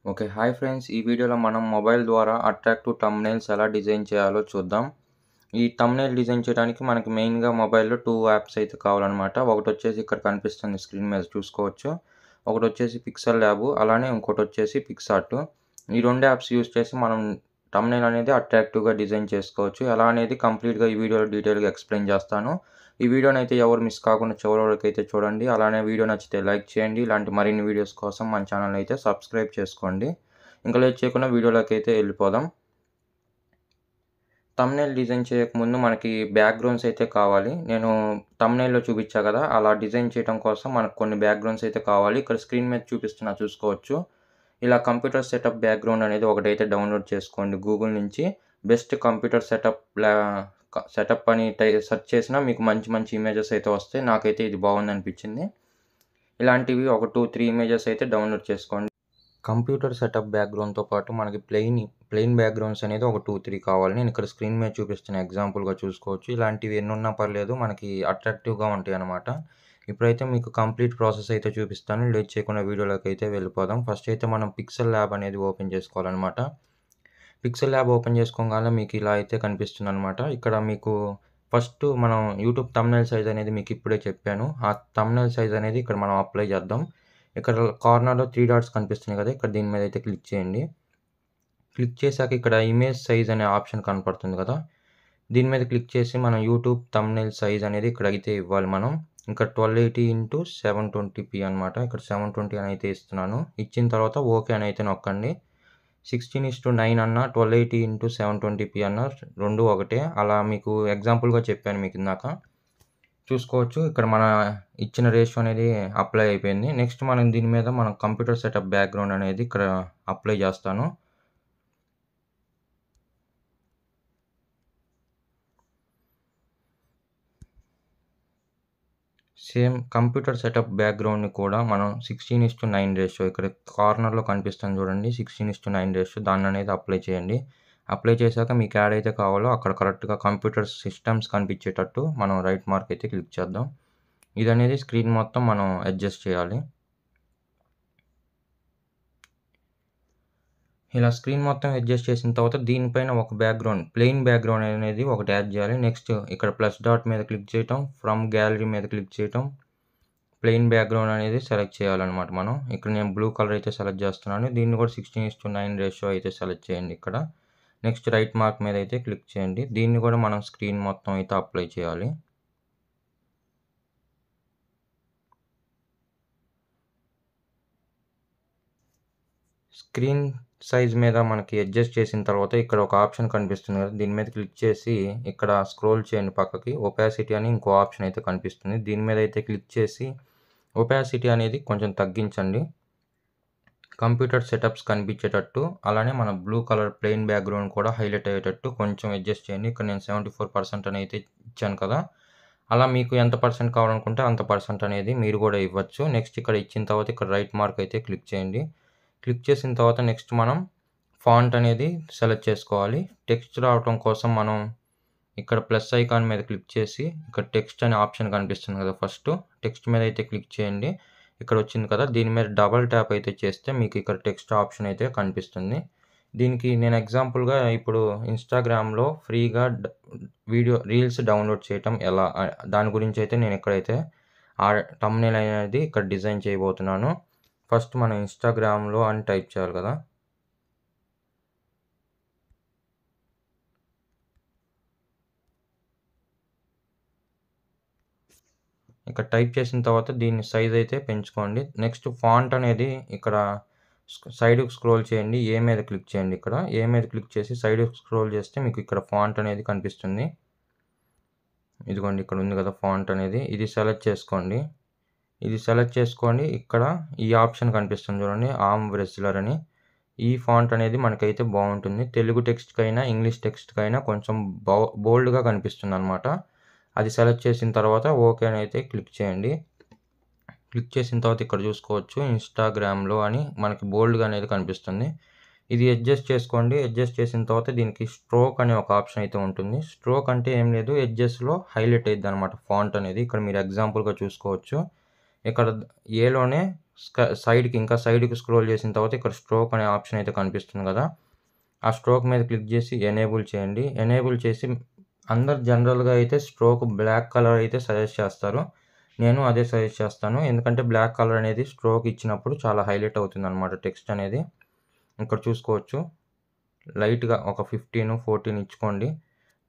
Okay. Hi friends. ఈ వీడియోలో మనం మొబైల్ ద్వారా అట్రాక్టివ్ థంబ్‌నెయిల్స్ ఎలా డిజైన్ చేయాలో చూద్దాం. ఈ థంబ్‌నెయిల్ డిజైన్ చేయడానికి మనకి మెయిన్‌గా మొబైల్‌లో 2 యాప్స్ అయితే కావాలనమాట. ఒకటొచ్చేసి ఇక్కడ కనిపిస్తుంది స్క్రీన్ మీద చూసుకోవచ్చు. ఒకటొచ్చేసి పిక్సెల్ ల్యాబ్ అలానే ఇంకోటొచ్చేసి పిక్సార్ట్. ఈ 2 యాప్స్ యూజ్ చేసి మనం థంబ్‌నెయిల్ అనేది అట్రాక్టివ్‌గా డిజైన్ చేసుకోవచ్చు. ఎలా అనేది కంప్లీట్‌గా ఈ వీడియోలో డీటెయిల్‌గా ఎక్స్‌ప్లెయిన్ చేస్తాను. ఈ వీడియోనైతే ఎవరు మిస్ కాకుండా చివరి వరకైతే చూడండి. అలానే వీడియో నచ్చితే లైక్ చేయండి. ఇలాంటి మరిన్ని వీడియోస్ కోసం మన ఛానెల్‌ని అయితే సబ్స్క్రైబ్ చేసుకోండి. ఇంకా లేట్ చేయకుండా వీడియోలోకైతే వెళ్ళిపోదాం. థంబ్‌నెయిల్ డిజైన్ చేయకముందు మనకి బ్యాక్‌గ్రౌండ్స్ అయితే కావాలి. నేను థంబ్‌నెయిల్‌లో చూపిచ్చా కదా! అలా డిజైన్ చేయడం కోసం మనకు కొన్ని బ్యాక్‌గ్రౌండ్స్ అయితే కావాలి. ఇక్కడ స్క్రీన్ మీద చూపిస్తున్నా చూసుకోవచ్చు. ఇలా కంప్యూటర్ సెటప్ బ్యాక్‌గ్రౌండ్ అనేది ఒకటైతే డౌన్‌లోడ్ చేసుకోండి గూగుల్ నుంచి. బెస్ట్ కంప్యూటర్ సెటప్ అని సెర్చ్ చేసినా మీకు మంచి మంచి ఇమేజెస్ అయితే వస్తాయి. నాకైతే ఇది బాగుందనిపించింది. ఇలాంటివి ఒక 2, 3 ఇమేజెస్ అయితే డౌన్‌లోడ్ చేసుకోండి. కంప్యూటర్ సెటప్ బ్యాక్‌గ్రౌండ్‌తో పాటు మనకి ప్లెయిన్ బ్యాక్‌గ్రౌండ్స్ అనేది ఒక 2, 3 కావాలి. నేను ఇక్కడ స్క్రీన్ మీద చూపిస్తున్న ఎగ్జాంపుల్‌గా చూసుకోవచ్చు. ఇలాంటివి ఎన్నున్నా పర్లేదు మనకి అట్రాక్టివ్‌గా ఉంటాయన్నమాట. ఇప్పుడైతే మీకు కంప్లీట్ ప్రాసెస్ అయితే చూపిస్తాను. లేట్ చేయకుండా వీడియోలోకైతే వెళ్ళిపోదాం. ఫస్ట్ అయితే మనం పిక్సెల్ ల్యాబ్ అనేది ఓపెన్ చేసుకోవాలన్నమాట. పిక్సెల్ ల్యాబ్ ఓపెన్ చేసుకోగానే మీకు ఇలా అయితే కనిపిస్తుందన్నమాట. ఇక్కడ మీకు ఫస్ట్ మనం యూట్యూబ్ థంబ్‌నెయిల్ సైజ్ అనేది మీకు ఇప్పుడే చెప్పాను. ఆ థంబ్‌నెయిల్ సైజ్ అనేది ఇక్కడ మనం అప్లై చేద్దాం. ఇక్కడ కార్నర్‌లో 3 డాట్స్ కనిపిస్తున్నాయి కదా! ఇక్కడ దీని మీద అయితే క్లిక్ చేయండి. క్లిక్ చేశాక ఇక్కడ ఇమేజ్ సైజ్ అనే ఆప్షన్ కనపడుతుంది కదా! దీని మీద క్లిక్ చేసి మనం యూట్యూబ్ థంబ్‌నెయిల్ సైజ్ అనేది ఇక్కడైతే ఇవ్వాలి మనం. ఇంకా 1280x720p అనమాట. ఇక్కడ 720 అని అయితే ఇస్తున్నాను. ఇచ్చిన తర్వాత ఓకే అని అయితే నొక్కండి. 16:9 అన్నా 1280x720p అన్నా రెండు ఒకటే. అలా మీకు ఎగ్జాంపుల్‌గా చెప్పాను మీకు ఇందాక. చూసుకోవచ్చు. ఇక్కడ మన ఇచ్చిన రేషియో అనేది అప్లై అయిపోయింది. నెక్స్ట్ మనం దీని మీద మనం కంప్యూటర్ సెటప్ బ్యాక్‌గ్రౌండ్ అనేది ఇక్కడ అప్లై చేస్తాను. సేమ్ కంప్యూటర్ సెటప్ బ్యాక్‌గ్రౌండ్‌ని కూడా మనం 16:9 రేషియో ఇక్కడ కార్నర్‌లో కనిపిస్తుంది చూడండి. 16:9 రేషియో దాన్ననేది అప్లై చేయండి. అప్లై చేశాక మీకు యాడైతే కావాలో అక్కడ కరెక్ట్‌గా కంప్యూటర్ సిస్టమ్స్ కనిపించేటట్టు మనం రైట్ మార్క్ అయితే క్లిక్ చేద్దాం. ఇదనేది స్క్రీన్ మొత్తం మనం అడ్జస్ట్ చేయాలి. ఇలా స్క్రీన్ మొత్తం అడ్జస్ట్ చేసిన తర్వాత దీనిపైన ఒక ప్లెయిన్ బ్యాక్‌గ్రౌండ్ అనేది ఒకటి యాడ్ చేయాలి. నెక్స్ట్ ఇక్కడ ప్లస్ డాట్ మీద క్లిక్ చేయటం, ఫ్రమ్ గ్యాలరీ మీద క్లిక్ చేయటం, ప్లెయిన్ బ్యాక్‌గ్రౌండ్ అనేది సెలెక్ట్ చేయాలన్నమాట మనం. ఇక్కడ నేను బ్లూ కలర్ అయితే సెలెక్ట్ చేస్తున్నాను. దీన్ని కూడా 16:9 రేషియో అయితే సెలెక్ట్ చేయండి ఇక్కడ. నెక్స్ట్ రైట్ మార్క్ మీద అయితే క్లిక్ చేయండి. దీన్ని కూడా మనం స్క్రీన్ మొత్తం అయితే అప్లై చేయాలి. స్క్రీన్ సైజ్ మీద మనకి అడ్జస్ట్ చేసిన తర్వాత ఇక్కడ ఒక ఆప్షన్ కనిపిస్తుంది కదా! దీని మీద క్లిక్ చేసి ఇక్కడ స్క్రోల్ చేయండి పక్కకి. ఒపాసిటీ అని ఇంకో ఆప్షన్ అయితే కనిపిస్తుంది. దీని మీద అయితే క్లిక్ చేసి ఒపాసిటీ అనేది కొంచెం తగ్గించండి. కంప్యూటర్ సెటప్స్ కనిపించేటట్టు అలానే మన బ్లూ కలర్ ప్లెయిన్ బ్యాక్‌గ్రౌండ్ కూడా హైలైట్ అయ్యేటట్టు కొంచెం అడ్జస్ట్ చేయండి. ఇక్కడ నేను 74% అని అయితే ఇచ్చాను కదా! అలా మీకు ఎంత పర్సెంట్ కావాలనుకుంటే అంత పర్సెంట్ అనేది మీరు కూడా ఇవ్వచ్చు. నెక్స్ట్ ఇక్కడ ఇచ్చిన తర్వాత ఇక్కడ రైట్ మార్క్ అయితే క్లిక్ చేయండి. క్లిక్ చేసిన తర్వాత నెక్స్ట్ మనం ఫాంట్ అనేది సెలెక్ట్ చేసుకోవాలి. టెక్స్ట్ రావటం కోసం మనం ఇక్కడ ప్లస్ ఐకాన్ మీద క్లిక్ చేసి ఇక్కడ టెక్స్ట్ అనే ఆప్షన్ కనిపిస్తుంది కదా! ఫస్ట్ టెక్స్ట్ మీద అయితే క్లిక్ చేయండి. ఇక్కడ వచ్చింది కదా! దీని మీద డబుల్ ట్యాప్ అయితే చేస్తే మీకు ఇక్కడ టెక్స్ట్ ఆప్షన్ అయితే కనిపిస్తుంది. దీనికి నేను ఎగ్జాంపుల్‌గా ఇప్పుడు ఇన్‌స్టాగ్రామ్‌లో ఫ్రీగా రీల్స్ డౌన్‌లోడ్ చేయటం ఎలా దాని గురించి అయితే నేను ఇక్కడైతే ఆ థంబ్‌నెయిల్ అనేది ఇక్కడ డిజైన్ చేయబోతున్నాను. ఫస్ట్ మనం ఇన్‌స్టాగ్రామ్‌లో అని టైప్ చేయాలి కదా! ఇక్కడ టైప్ చేసిన తర్వాత దీని సైజ్ అయితే పెంచుకోండి. నెక్స్ట్ ఫాంట్ అనేది ఇక్కడ సైడ్‌కి స్క్రోల్ చేయండి. ఏ మీద క్లిక్ చేయండి ఇక్కడ. ఏ మీద క్లిక్ చేసి సైడ్‌కి స్క్రోల్ చేస్తే మీకు ఇక్కడ ఫాంట్ అనేది కనిపిస్తుంది. ఇదిగోండి ఇక్కడ ఉంది కదా! ఫాంట్ అనేది. ఇది సెలెక్ట్ చేసుకోండి. ఇది సెలెక్ట్ చేసుకొని ఇక్కడ ఈ ఆప్షన్ కనిపిస్తుంది చూడండి. ఆర్మ్ రెజ్లర్ అని. ఈ ఫాంట్ అనేది మనకైతే బావుంటుంది. తెలుగు టెక్స్ట్‌కైనా, ఇంగ్లీష్ టెక్స్ట్‌కైనా కొంచెం బోల్డ్‌గా కనిపిస్తుందన్నమాట. అది సెలెక్ట్ చేసిన తర్వాత ఓకే అని అయితే క్లిక్ చేయండి. క్లిక్ చేసిన తర్వాత ఇక్కడ చూసుకోవచ్చు ఇన్‌స్టాగ్రామ్‌లో అని మనకి బోల్డ్‌గా అనేది కనిపిస్తుంది. ఇది అడ్జస్ట్ చేసుకోండి. అడ్జస్ట్ చేసిన తర్వాత దీనికి స్ట్రోక్ అనే ఒక ఆప్షన్ అయితే ఉంటుంది. స్ట్రోక్ అంటే ఏం లేదు ఎడ్జెస్‌లో హైలైట్ అయిద్దనమాట ఫాంట్ అనేది. ఇక్కడ మీరు ఎగ్జాంపుల్‌గా చూసుకోవచ్చు. ఇక్కడ ఏలోనే సైడ్కి స్క్రోల్ చేసిన తర్వాత ఇక్కడ స్ట్రోక్ అనే ఆప్షన్ అయితే కనిపిస్తుంది కదా, ఆ స్ట్రోక్ మీద క్లిక్ చేసి ఎనేబుల్ చేయండి. ఎనేబుల్ చేసి అందరు జనరల్గా అయితే స్ట్రోక్ బ్లాక్ కలర్ అయితే సజెస్ట్ చేస్తారు. నేను అదే సజెస్ట్ చేస్తాను, ఎందుకంటే బ్లాక్ కలర్ అనేది స్ట్రోక్ ఇచ్చినప్పుడు చాలా హైలైట్ అవుతుంది అనమాట టెక్స్ట్ అనేది. ఇక్కడ చూసుకోవచ్చు, లైట్గా ఒక 15-14 ఇచ్చుకోండి.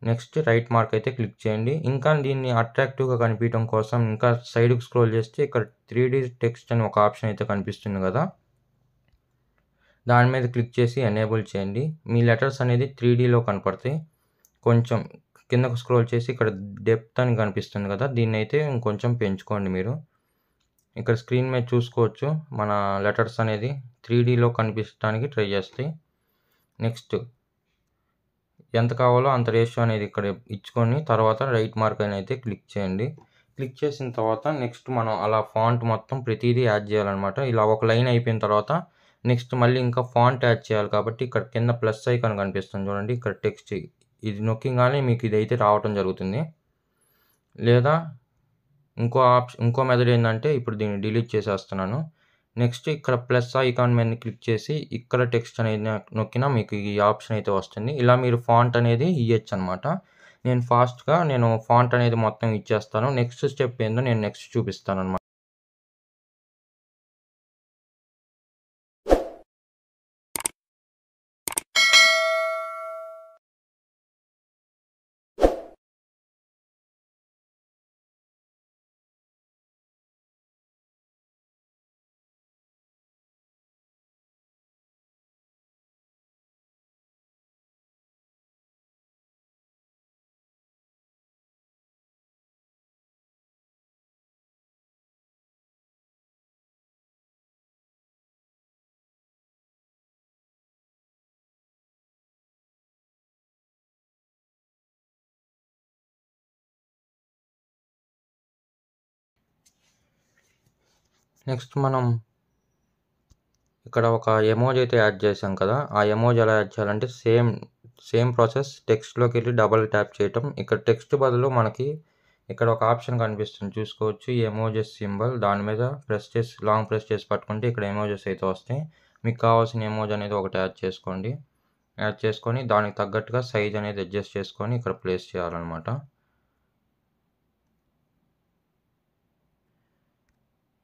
నెక్స్ట్ రైట్ మార్క్ అయితే క్లిక్ చేయండి. ఇంకా దీన్ని అట్రాక్టివ్గా కనిపించడం కోసం ఇంకా సైడ్కి స్క్రోల్ చేస్తే ఇక్కడ 3D టెక్స్ట్ అని ఒక ఆప్షన్ అయితే కనిపిస్తుంది కదా, దాని మీద క్లిక్ చేసి ఎనేబుల్ చేయండి. మీ లెటర్స్ అనేది 3Dలో కనపడతాయి. కొంచెం కిందకు స్క్రోల్ చేసి ఇక్కడ డెప్త్ అని కనిపిస్తుంది కదా, దీన్ని అయితే ఇంకొంచెం పెంచుకోండి మీరు. ఇక్కడ స్క్రీన్ మీద చూసుకోవచ్చు మన లెటర్స్ అనేది 3Dలో కనిపించడానికి ట్రై చేస్తాయి. నెక్స్ట్ ఎంత కావాలో అంత రేషియో అనేది ఇక్కడ ఇచ్చుకొని తర్వాత రైట్ మార్క్ అని అయితే క్లిక్ చేయండి. క్లిక్ చేసిన తర్వాత నెక్స్ట్ మనం అలా ఫాంట్ మొత్తం ప్రతిదీ యాడ్ చేయాలన్నమాట. ఇలా ఒక లైన్ అయిపోయిన తర్వాత నెక్స్ట్ మళ్ళీ ఇంకా ఫాంట్ యాడ్ చేయాలి కాబట్టి ఇక్కడ కింద ప్లస్ ఐకాన్ కనిపిస్తుంది చూడండి, ఇక్కడ టెక్స్ట్ ఇది నొక్కిగానే మీకు ఇదైతే రావటం జరుగుతుంది. లేదా ఇంకో మెథడ్ ఏంటంటే ఇప్పుడు దీన్ని డిలీట్ చేసేస్తున్నాను. నెక్స్ట్ ఇక్కడ ప్లస్ ఐకాన్ మీద క్లిక్ చేసి ఇక్కడ టెక్స్ట్ అనేది నొక్కినా మీకు ఈ ఆప్షన్ అయితే వస్తుంది. ఇలా మీరు ఫాంట్ అనేది ఇవ్వచ్చు అనమాట. నేను ఫాంట్ అనేది మొత్తం ఇచ్చేస్తాను. నెక్స్ట్ స్టెప్ ఏందో నేను నెక్స్ట్ చూపిస్తాను అనమాట. నెక్స్ట్ మనం ఇక్కడ ఒక ఎమోజీ అయితే యాడ్ చేసాం కదా, ఆ ఎమోజీ ఎలా యాడ్ చేయాలంటే సేమ్ ప్రాసెస్. టెక్స్ట్లోకి వెళ్ళి డబల్ ట్యాప్ చేయటం. ఇక్కడ టెక్స్ట్ బదులు మనకి ఇక్కడ ఒక ఆప్షన్ కనిపిస్తుంది చూసుకోవచ్చు, ఈ ఎమోజెస్ సింబల్. దాని మీద లాంగ్ ప్రెస్ చేసి పట్టుకుంటే ఇక్కడ ఎమోజెస్ అయితే వస్తాయి. మీకు కావాల్సిన ఎమోజీ అనేది ఒకటి యాడ్ చేసుకొని దానికి తగ్గట్టుగా సైజ్ అనేది అడ్జస్ట్ చేసుకొని ఇక్కడ ప్లేస్ చేయాలన్నమాట.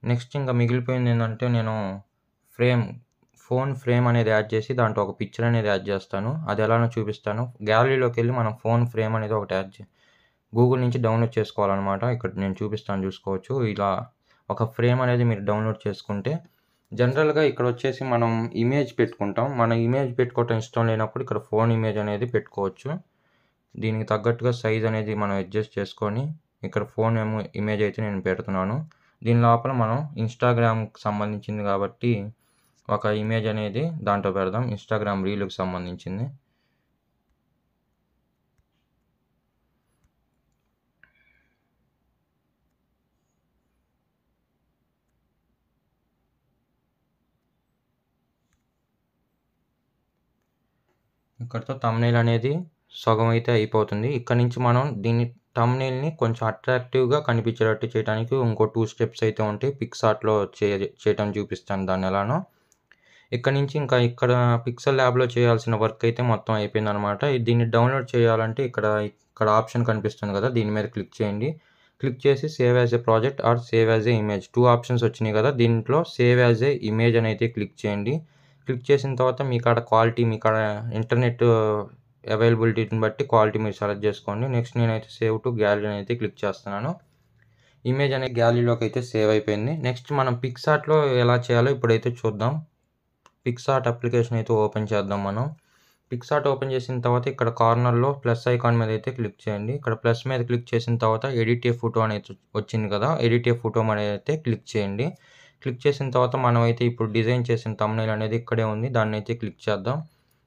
నెక్స్ట్ ఇంకా మిగిలిపోయింది ఏంటంటే నేను ఫోన్ ఫ్రేమ్ అనేది యాడ్ చేసి దాంట్లో ఒక పిక్చర్ అనేది యాడ్ చేస్తాను. అది ఎలానో చూపిస్తాను. గ్యాలరీలోకి వెళ్ళి మనం ఫోన్ ఫ్రేమ్ అనేది ఒకటి గూగుల్ నుంచి డౌన్లోడ్ చేసుకోవాలన్నమాట. ఇక్కడ నేను చూపిస్తాను చూసుకోవచ్చు. ఇలా ఒక ఫ్రేమ్ అనేది మీరు డౌన్లోడ్ చేసుకుంటే జనరల్గా ఇక్కడ వచ్చేసి మనం ఇమేజ్ పెట్టుకుంటాం. మన ఇమేజ్ పెట్టుకోవటం ఇష్టం లేనప్పుడు ఇక్కడ ఫోన్ ఇమేజ్ అనేది పెట్టుకోవచ్చు. దీనికి తగ్గట్టుగా సైజ్ అనేది మనం అడ్జస్ట్ చేసుకొని ఇక్కడ ఫోన్ ఇమేజ్ అయితే నేను పెడుతున్నాను. దీని లోపల మనం ఇన్స్టాగ్రామ్కి సంబంధించింది కాబట్టి ఒక ఇమేజ్ అనేది దాంట్లో పెడదాం, ఇన్స్టాగ్రామ్ రీల్కి సంబంధించింది. ఇక్కడితో థంబ్నెయిల్ అనేది సగం అయితే అయిపోతుంది. ఇక్కడ నుంచి మనం దీన్ని థంబ్నెయిల్ని కొంచెం అట్రాక్టివ్గా కనిపించేటట్టు చేయడానికి ఇంకో 2 స్టెప్స్ అయితే ఉంటాయి. పిక్సార్ట్లో చేయటం చూపిస్తాను దాన్ని ఎలానో. ఇక్కడ నుంచి ఇక్కడ పిక్సెల్ ల్యాబ్లో చేయాల్సిన వర్క్ అయితే మొత్తం అయిపోయింది అనమాట. దీన్ని డౌన్లోడ్ చేయాలంటే ఇక్కడ ఆప్షన్ కనిపిస్తుంది కదా, దీని మీద క్లిక్ చేయండి. క్లిక్ చేసి save as a project or save as a image 2 options వచ్చినాయి కదా, దీంట్లో సేవ్ యాజ్ ఏ ఇమేజ్ అని అయితే క్లిక్ చేయండి. క్లిక్ చేసిన తర్వాత మీ కాడ క్వాలిటీ, మీ కాడ ఇంటర్నెట్ అవైలబిలిటీని బట్టి క్వాలిటీ మీరు సెలెక్ట్ చేసుకోండి. నెక్స్ట్ నేనైతే సేవ్ టు గ్యాలరీ అయితే క్లిక్ చేస్తున్నాను. ఇమేజ్ అనేది గ్యాలరీలోకి అయితే సేవ్ అయిపోయింది. నెక్స్ట్ మనం పిక్సార్ట్లో ఎలా చేయాలో ఇప్పుడైతే చూద్దాం. పిక్సార్ట్ అప్లికేషన్ అయితే ఓపెన్ చేద్దాం మనం. పిక్సార్ట్ ఓపెన్ చేసిన తర్వాత ఇక్కడ కార్నర్లో ప్లస్ ఐకాన్ మీద అయితే క్లిక్ చేయండి. ఇక్కడ ప్లస్ మీద క్లిక్ చేసిన తర్వాత ఎడిట్ ఏ ఫోటో అనేది వచ్చింది కదా, ఎడిట్ ఏ ఫోటో మీద అయితే క్లిక్ చేయండి. క్లిక్ చేసిన తర్వాత మనం అయితే ఇప్పుడు డిజైన్ చేసిన థంబ్నెయిల్ అనేది ఇక్కడే ఉంది, దాన్ని అయితే క్లిక్ చేద్దాం.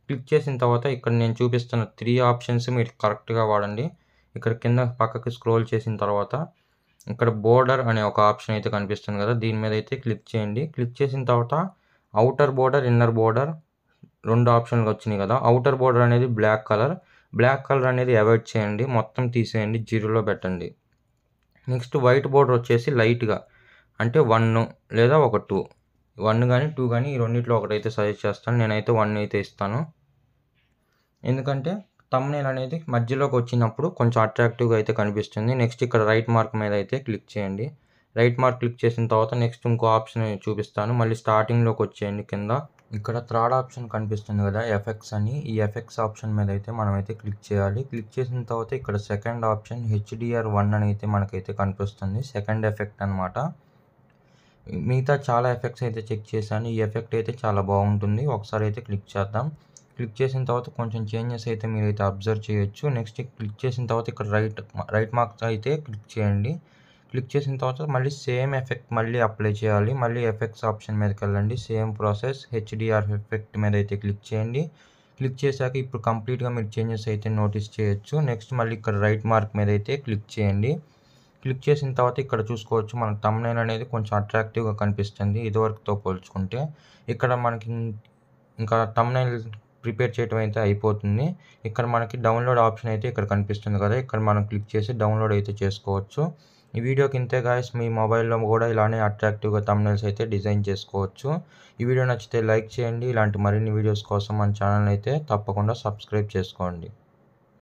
క్లిక్ చేసిన తర్వాత ఇక్కడ నేను చూపిస్తున్న 3 ఆప్షన్స్ మీరు కరెక్ట్గా వాడండి. ఇక్కడ కింద పక్కకి స్క్రోల్ చేసిన తర్వాత ఇక్కడ బోర్డర్ అనే ఒక ఆప్షన్ అయితే కనిపిస్తుంది కదా, దీని మీద అయితే క్లిక్ చేయండి. క్లిక్ చేసిన తర్వాత అవుటర్ బోర్డర్, ఇన్నర్ బోర్డర్ 2 ఆప్షన్లు వచ్చినాయి కదా. అవుటర్ బోర్డర్ అనేది బ్లాక్ కలర్ అనేది అవాయిడ్ చేయండి, మొత్తం తీసేయండి, 0లో పెట్టండి. నెక్స్ట్ వైట్ బోర్డర్ వచ్చేసి లైట్గా అంటే 1 లేదా ఒక 2 1 గానీ, 2 గానీ ఈ రెండిట్లో ఒకటైతే సజెస్ట్ చేస్తాను. నేనైతే 1 అయితే ఇస్తాను. ఎందుకంటే థంబ్‌నెయిల్ అనేది మధ్యలోకి వచ్చినప్పుడు కొంచెం అట్రాక్టివ్‌గా అయితే కనిపిస్తుంది. నెక్స్ట్ ఇక్కడ రైట్ మార్క్ మీద అయితే క్లిక్ చేయండి. రైట్ మార్క్ క్లిక్ చేసిన తర్వాత నెక్స్ట్ ఇంకో ఆప్షన్ చూపిస్తాను. మళ్ళీ స్టార్టింగ్‌లోకి వచ్చేయండి కింద. ఇక్కడ థర్డ్ ఆప్షన్ కనిపిస్తుంది కదా, ఎఫెక్ట్స్ అని. ఈ ఎఫెక్ట్స్ ఆప్షన్ మీద అయితే మనమైతే క్లిక్ చేయాలి. క్లిక్ చేసిన తర్వాత ఇక్కడ సెకండ్ ఆప్షన్ HDR1 అని అయితే మనకైతే కనిపిస్తుంది. సెకండ్ ఎఫెక్ట్ అనమాట. మిగతా చాలా ఎఫెక్ట్స్ అయితే చెక్ చేశాను. ఈ ఎఫెక్ట్ అయితే చాలా బాగుంటుంది. ఒకసారి అయితే క్లిక్ చేద్దాం. క్లిక్ చేసిన తర్వాత కొంచెం చేంజెస్ అయితే మీరైతే అబ్జర్వ్ చేయొచ్చు. నెక్స్ట్ క్లిక్ చేసిన తర్వాత ఇక్కడ రైట్ మార్క్ అయితే క్లిక్ చేయండి. క్లిక్ చేసిన తర్వాత మళ్ళీ సేమ్ ఎఫెక్ట్ మళ్ళీ అప్లై చేయాలి. మళ్ళీ ఎఫెక్ట్స్ ఆప్షన్ మీదకి వెళ్ళండి. సేమ్ ప్రాసెస్ HDR ఎఫెక్ట్ మీద అయితే క్లిక్ చేయండి. క్లిక్ చేశాక ఇప్పుడు కంప్లీట్‌గా మీరు చేంజెస్ అయితే నోటీస్ చేయొచ్చు. నెక్స్ట్ మళ్ళీ ఇక్కడ రైట్ మార్క్ మీద అయితే క్లిక్ చేయండి. క్లిక్ చేసిన తర్వాత ఇక్కడ చూసుకోవచ్చు మనకు థంబ్‌నెయిల్ అనేది కొంచెం అట్రాక్టివ్‌గా కనిపిస్తుంది ఇదివరకుతో పోల్చుకుంటే. ఇక్కడ మనకి ఇంకా థంబ్‌నెయిల్ ప్రిపేర్ చేయడం అయితే అయిపోతుంది. ఇక్కడ మనకి డౌన్లోడ్ ఆప్షన్ అయితే ఇక్కడ కనిపిస్తుంది కదా, ఇక్కడ మనం క్లిక్ చేసి డౌన్లోడ్ అయితే చేసుకోవచ్చు. ఈ వీడియోకి ఇంతే గాయ్స్. మీ మొబైల్‌లో కూడా ఇలానే అట్రాక్టివ్‌గా థంబ్‌నెయిల్స్ అయితే డిజైన్ చేసుకోవచ్చు. ఈ వీడియో నచ్చితే లైక్ చేయండి. ఇలాంటి మరిన్ని వీడియోస్ కోసం మన ఛానల్‌ని అయితే తప్పకుండా సబ్స్క్రైబ్ చేసుకోండి.